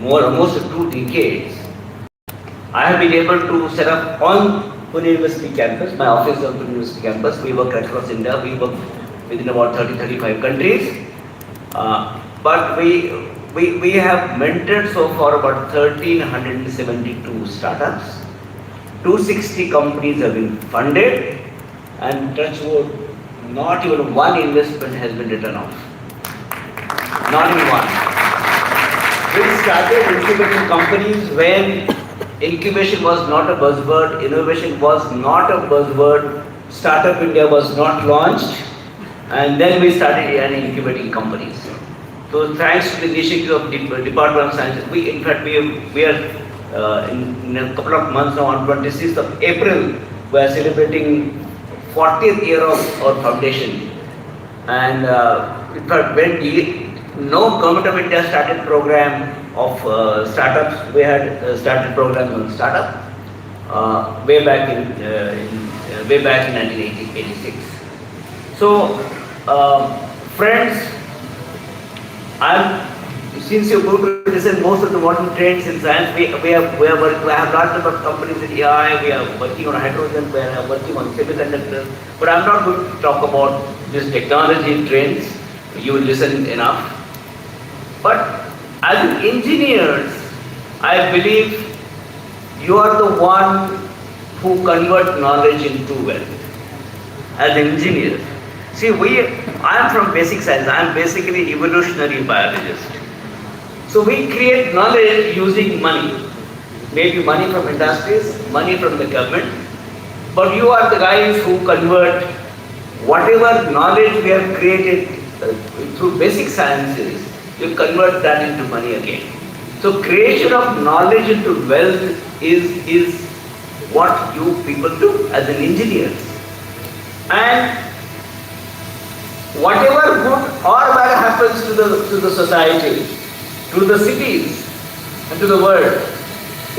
almost 2 decades, I have been able to set up on Pune University campus. My office is on Pune University campus. We work across India. We work within about 35 countries. But we have mentored so far about 1,372 startups. 260 companies have been funded, and touch wood, not even one investment has been written off. Not even one. We started incubating companies when incubation was not a buzzword, innovation was not a buzzword, Startup India was not launched, and then we started incubating companies. So thanks to the initiative of Department of Science, we are in a couple of months now, on 26th of April, we are celebrating 40th year of our foundation. And in fact, no government of India started program of startups, we had started program on startup way back in 1986. So, friends, since you're going to listen most of the modern trends in science, we have lots of companies in AI, we are working on hydrogen, we are working on semiconductors, but I'm not going to talk about these technology trends. You will listen enough. But as engineers, I believe you are the one who convert knowledge into wealth. As an engineer, see, I am from basic science. I am basically evolutionary biologist. So we create knowledge using money, maybe money from industries, money from the government. But you are the guys who convert whatever knowledge we have created through basic sciences. You convert that into money again. So creation of knowledge into wealth is what you people do as an engineer. And whatever good or bad happens to the society, to the cities, and to the world,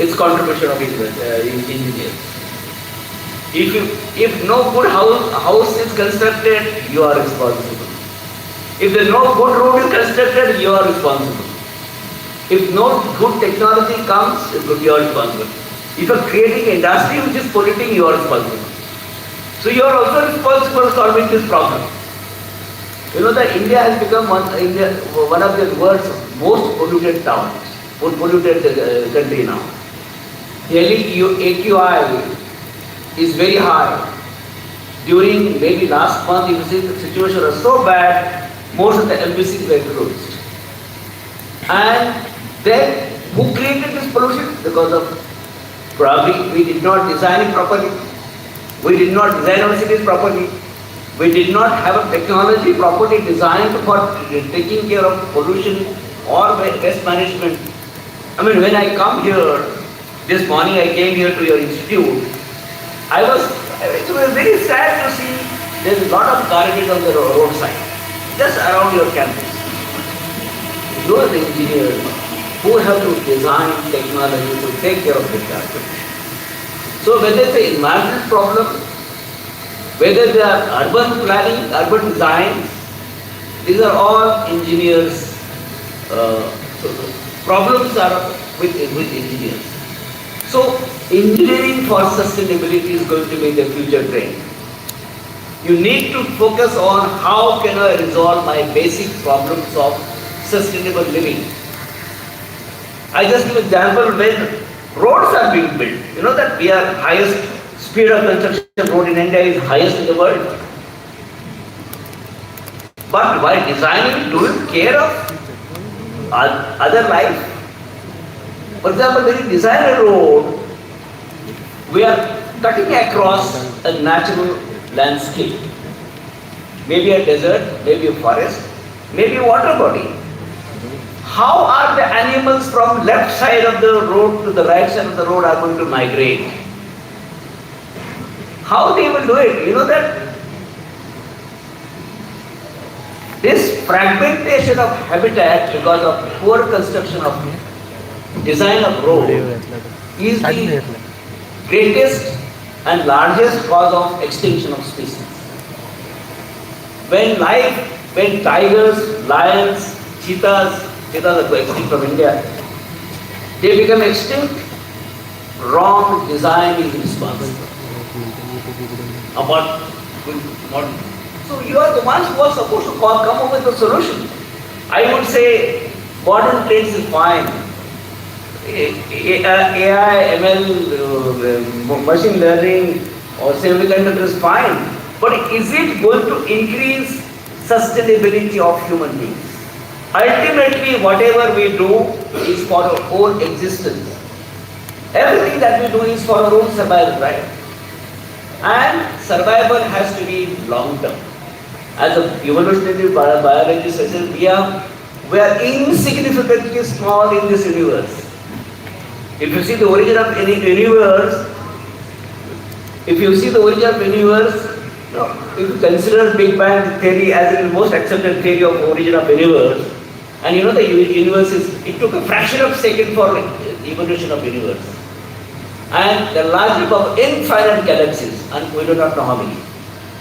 it's contribution of engineers. If no good house is constructed, you are responsible. If there is no good road is constructed, you are responsible. If no good technology comes, you are responsible. If you are creating an industry which is polluting, you are responsible. So you are also responsible for solving this problem. You know that India has become one of the world's most polluted towns, most polluted country now. Delhi AQI is very high. During maybe last month, you see the situation was so bad, most of the embassies were closed. And then, who created this pollution? Because of probably we did not design it properly. We did not design our cities properly. We did not have a technology properly designed for taking care of pollution or waste management. I mean, when I come here, this morning I came here to your institute, it was very sad to see there's a lot of garbage on the roadside, just around your campus. You are the engineers who have to design technology to take care of this garbage. So whether it's an environmental problem, whether they are urban planning, urban design, these are all engineers. Problems are with engineers. So engineering for sustainability is going to be the future trend. You need to focus on how can I resolve my basic problems of sustainable living. I just give an example when roads are being built. You know that we are highest speed of construction road in India is highest in the world. But while designing, do you care of other life? For example, when you design a road, we are cutting across a natural landscape. Maybe a desert, maybe a forest, maybe a water body. How are the animals from left side of the road to the right side of the road are going to migrate? How they will do it? You know that this fragmentation of habitat because of poor construction of design of road is the greatest and largest cause of extinction of species. When tigers, lions, cheetahs are extinct from India, they become extinct, wrong design is responsible. About modern. So you are the ones who are supposed to come up with the solution. I would say modern trades is fine. AI, ML, machine learning or semiconductor is fine. But is it going to increase sustainability of human beings? Ultimately, whatever we do is for our own existence. Everything that we do is for our own survival, right? And survival has to be long term. As a evolutionary biologist, I said we are insignificantly small in this universe. If you see the origin of any universe, if you consider Big Bang theory as the most accepted theory of origin of universe, and you know the universe it took a fraction of a second for evolution of universe. And the large heap of infinite galaxies, and we do not know how many.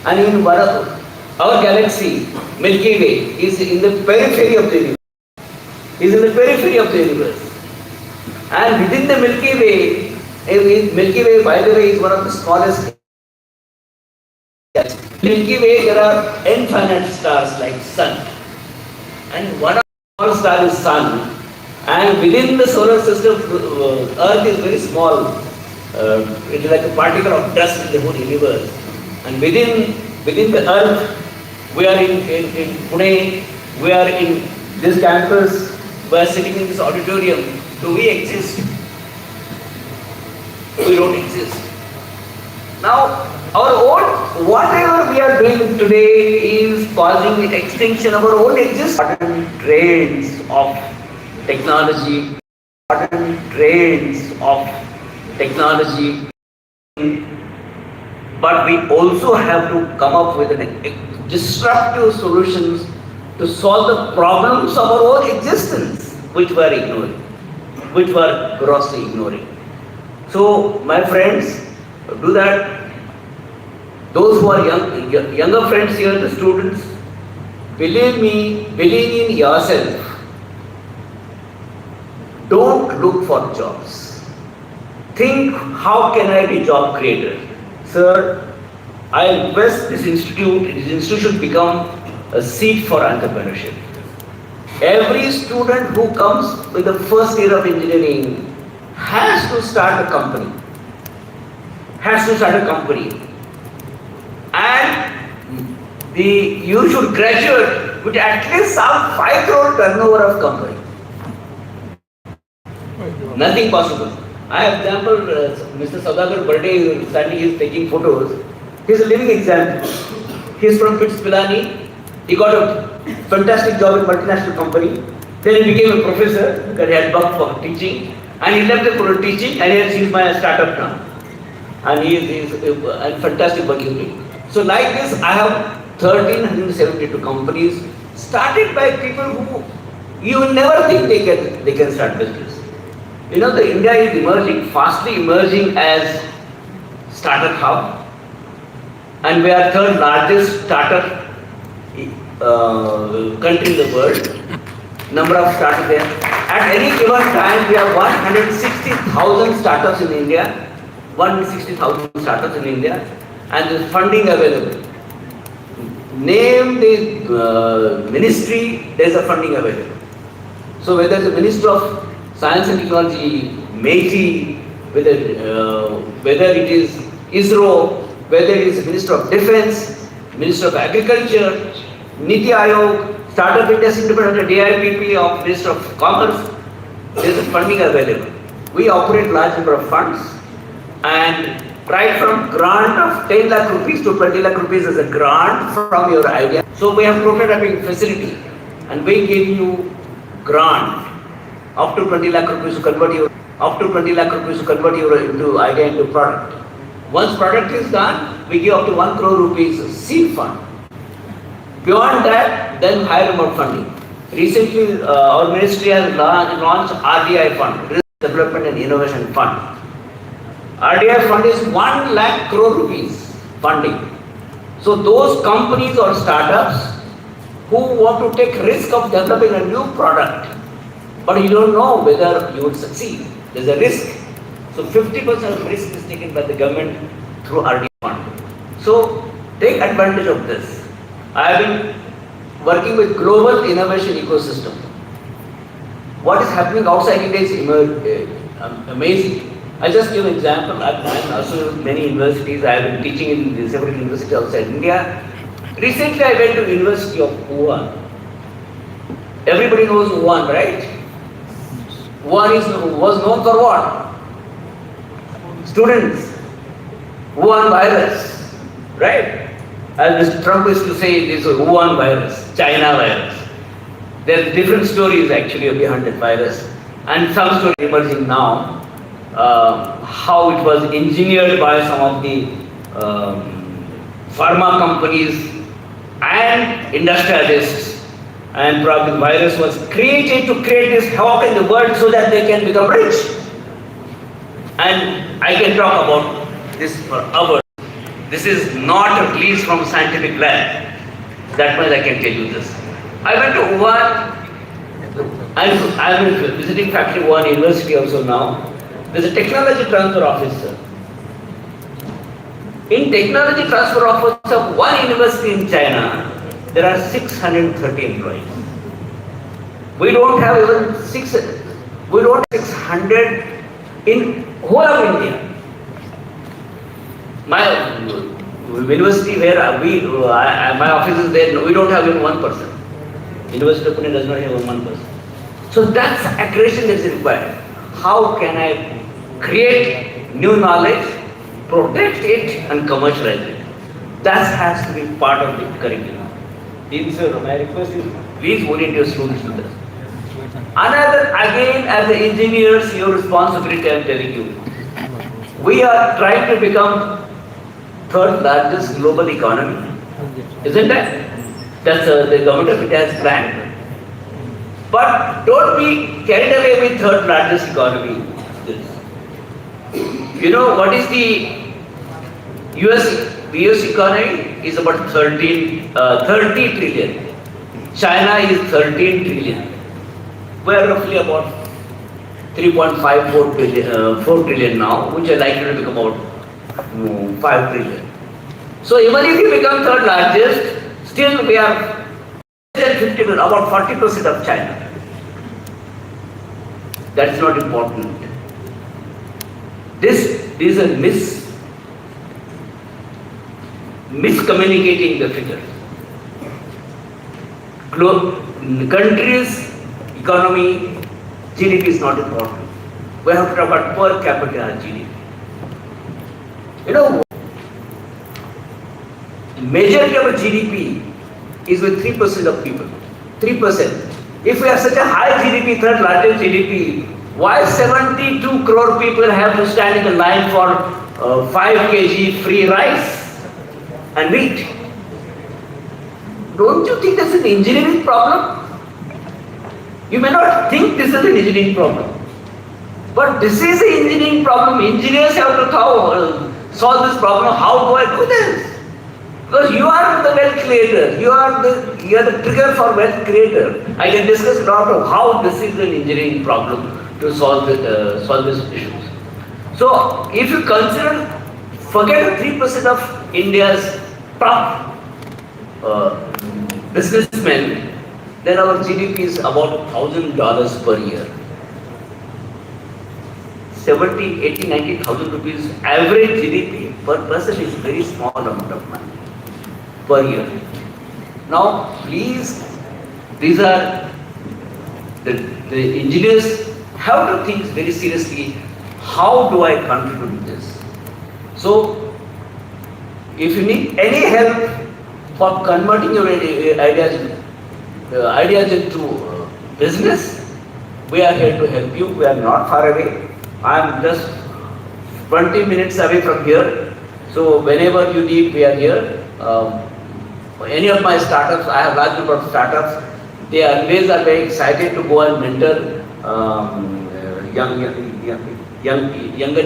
And in our galaxy, Milky Way, is in the periphery of the universe. And within the Milky Way, by the way, is one of the smallest. Milky Way, there are infinite stars like Sun, and one of the small stars is Sun. And within the solar system, Earth is very small. It is like a particle of dust in the whole universe. And within the Earth, we are in Pune. We are in this campus. We are sitting in this auditorium. Do we exist? We don't exist. Now, whatever we are doing today is causing the extinction of our own existence. Modern trends of technology, but we also have to come up with disruptive solutions to solve the problems of our own existence, which we are ignoring, which we are grossly ignoring. So, my friends, do that. Those who are younger friends here, the students, believe in yourself. Don't look for jobs. Think, how can I be job creator? Sir, I request this institution become a seat for entrepreneurship. Every student who comes with the first year of engineering has to start a company. And you should graduate with at least some 5 crore turnover of company. Nothing possible. I have example, Mr. Saudagar birthday, standing, he is taking photos. He is a living example. He is from Pitts Pilani. He got a fantastic job in multinational company. Then he became a professor because he had worked for teaching. And he left the teaching and he is my startup now. And he is a fantastic working. So like this, I have 1372 companies started by people who you will never think they can start business. You know, the India is fastly emerging as startup hub, and we are third largest startup country in the world. Number of startups there. At any given time, we have 160,000 startups in India. 160,000 startups in India, and there is funding available. Name the ministry, there is a funding available. So whether the Minister of Science and Technology, MeitY, whether it is ISRO, whether it is Minister of Defense, Minister of Agriculture, Niti Aayog, Startup India Independent DIPP of Minister of Commerce, there is a funding available. We operate large number of funds, and right from grant of 10 lakh rupees to 20 lakh rupees as a grant from your idea. So we have prototyping facility, and we give you grant up to 20 lakh rupees to convert your into idea into product. Once product is done, we give up to 1 crore rupees seed fund. Beyond that, then higher amount funding. Recently, our ministry has launched RDI fund, Research Development and Innovation Fund. RDI fund is 1 lakh crore rupees funding. So those companies or startups who want to take risk of developing a new product, but you don't know whether you would succeed. There's a risk. So 50% of risk is taken by the government through RD fund. So take advantage of this. I have been working with global innovation ecosystem. What is happening outside India is amazing. I just give an example. I'm also with many universities. I have been teaching in several universities outside India. Recently, I went to University of Wuhan. Everybody knows Wuhan, right? Wuhan was known for what? Students. Wuhan virus, right? As Mr. Trump used to say, this is Wuhan virus, China virus. There are different stories actually behind that virus, and some stories emerging now. How it was engineered by some of the pharma companies and industrialists, and probably the virus was created to create this havoc in the world so that they can become rich. And I can talk about this for hours. This is not released from scientific lab. That much I can tell you this. I went to Wuhan. I'm visiting faculty Wuhan University also now. There's a technology transfer officer. In technology transfer office of one university in China, there are 630 employees. We don't have even 600 in whole of India. My university where my office is there, we don't have even one person. University of Pune does not have one person. So that's accretion that is required. How can I create new knowledge, protect it and commercialize it? That has to be part of the curriculum. My request is please orient your students to this. Another, again, as the engineers, your responsibility I am telling you. We are trying to become third largest global economy. Isn't it? That's the government of India has planned. But don't be carried away with third largest economy. You know what is the US economy is about 30 trillion. China is 13 trillion. We are roughly about 3.54 4 trillion now, which are likely to become about 5 trillion. So even if we become third largest, still we are 50, about 40% of China. That's not important. This is a miscommunicating the figure. Countries, economy, GDP is not important. We have to talk about per capita GDP. You know, majority of GDP is with 3% of people. 3%. If we have such a high GDP, third largest GDP, why 72 crore people have to stand in the line for 5 kg free rice and wheat? Don't you think that's an engineering problem? You may not think this is an engineering problem, but this is an engineering problem. Engineers have to solve this problem. How do I do this? Because you are the wealth creator. You are the trigger for wealth creator. I can discuss a lot of how this is an engineering problem to solve these issues. So if you consider, forget 3% of India's top businessmen, then our GDP is about $1,000 per year. 70, 80, 90,000 rupees average GDP per person is very small amount of money per year. Now, please, these are the engineers have to think very seriously, how do I contribute this? So, if you need any help for converting your ideas into business, we are here to help you. We are not far away. I am just 20 minutes away from here. So whenever you need, we are here. Any of my startups, I have large number of startups. They always are very excited to go and mentor younger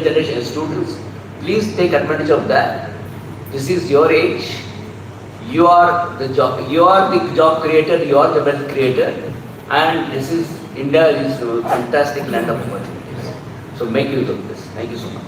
generation students. Please take advantage of that. This is your age. You are the job creator, you are the wealth creator, and this is India is a fantastic land of opportunities. So make use of this. Thank you so much.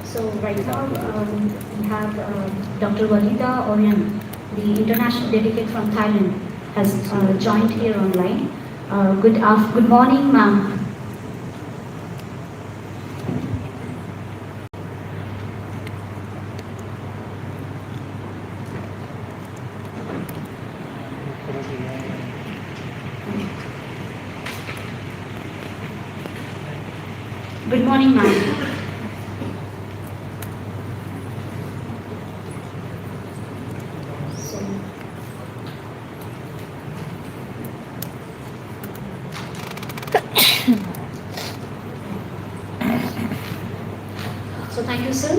So right now we have Dr. Walida Orion, the international delegate from Thailand, has joined here online. Good morning, ma'am. Good morning, ma'am. So thank you, sir,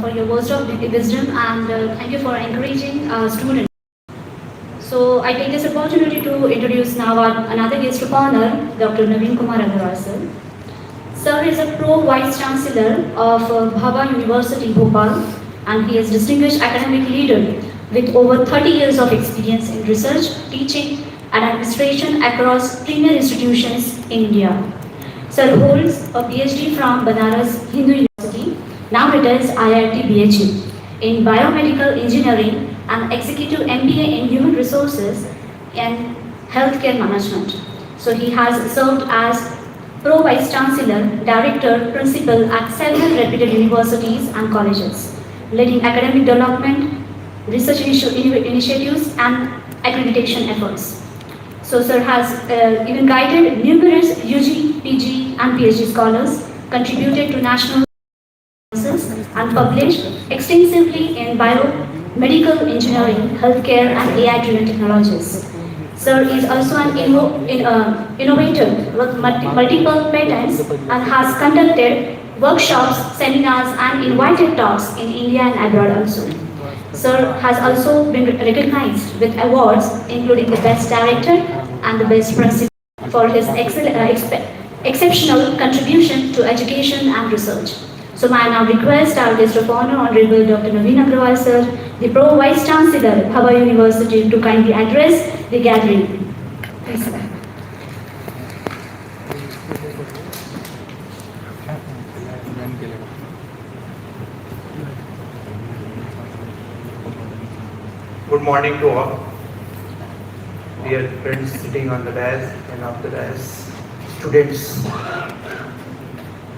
for your words of wisdom, and thank you for encouraging students. So I take this opportunity to introduce now another guest of honor, Dr. Naveen Kumar Agarwal, sir. Sir is a Pro-Vice Chancellor of Bhabha University, Bhopal, and he is distinguished academic leader with over 30 years of experience in research, teaching, and administration across premier institutions in India. Sir holds a PhD from Banaras Hindu University, now retired IIT BHU, in biomedical engineering and executive MBA in human resources and healthcare management. So he has served as Pro-Vice Chancellor, Director, Principal at several reputed universities and colleges, leading academic development, research initiatives, and accreditation efforts. So Sir has even guided numerous UG, PG, and PhD scholars, contributed to national and published extensively in biomedical engineering, healthcare, and AI-driven technologies. Sir is also an innovator with multiple patents and has conducted workshops, seminars, and invited talks in India and abroad also. Sir has also been recognized with awards including the Best Director and the Best Principal for his exceptional contribution to education and research. So I now request our guest of honor, Honorable Dr. Naveen Agarwal, sir, the Pro-Vice Chancellor, Bhabha University, to kindly address the gathering. Please, sir. Good morning to all. Dear friends sitting on the dais and off the dais, students.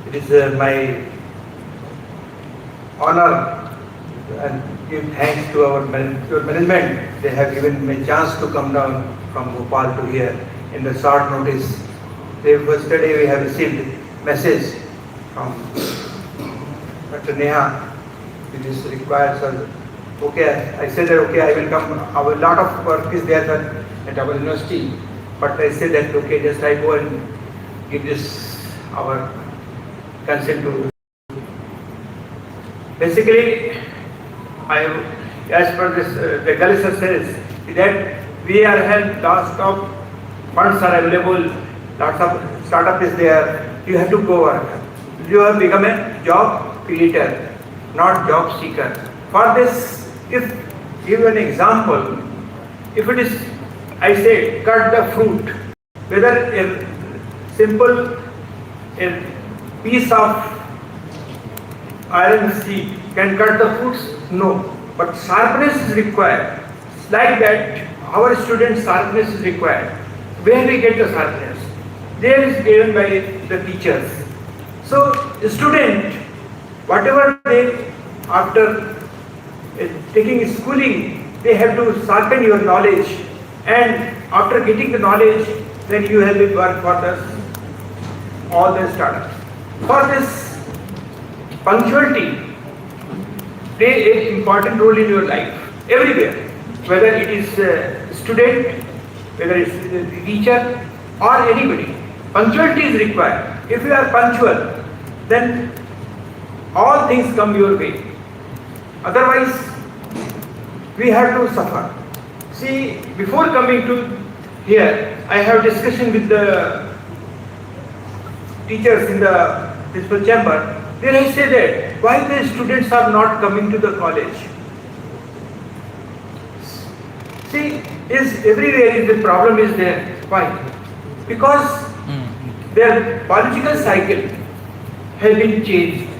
It is my honor and give thanks to our management. They have given me a chance to come down from Bhopal to here in the short notice. Yesterday we have received message from Dr. Neha, which is required. So, okay, I said that okay, I will come. A lot of work is there at our university, but I said that okay, just I go and give this our consent to. Basically, as per this, the Galisa says that we are held, lots of funds are available, lots of startup is there. You have to go work. You have become a job creator, not job seeker. For this, if give an example, if it is, I say, cut the fruit, whether a simple piece of iron seed can cut the fruits? No. But sharpness is required. Like that, our students' sharpness is required. Where we get the sharpness? There is given by the teachers. So, the student, whatever they, after taking schooling, they have to sharpen your knowledge. And after getting the knowledge, then you have to work for all the startups. For this, punctuality play an important role in your life, everywhere, whether it is a student, whether it is a teacher or anybody. Punctuality is required. If you are punctual, then all things come your way. Otherwise, we have to suffer. See, before coming to here, I have discussion with the teachers in the principal chamber. Then I say that why the students are not coming to the college? See, is everywhere is the problem is there. Why? Because their biological cycle has been changed.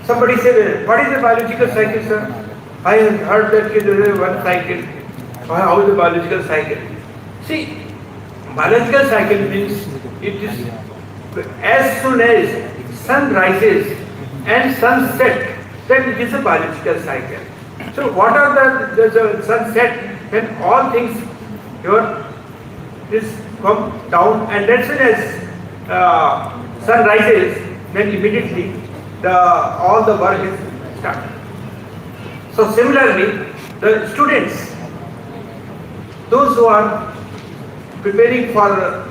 Somebody said, what is the biological cycle, sir? I have heard that there is one cycle. How is the biological cycle? See, biological cycle means it is as soon as sun rises and sun sets, then it is a biological cycle. So what are the sunset when all things here is come down, and as soon as sun rises, then immediately all the work is started. So similarly, the students, those who are preparing for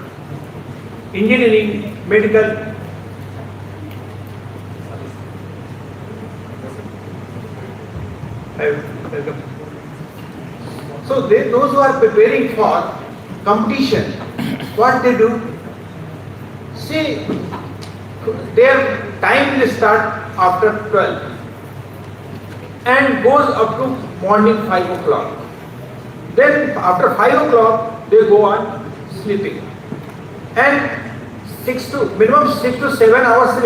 engineering, medical, so those who are preparing for competition, what they do? See, their time will start after 12 and goes up to morning 5 o'clock. Then after 5 o'clock they go on sleeping, and minimum 6 to 7 hours sleep.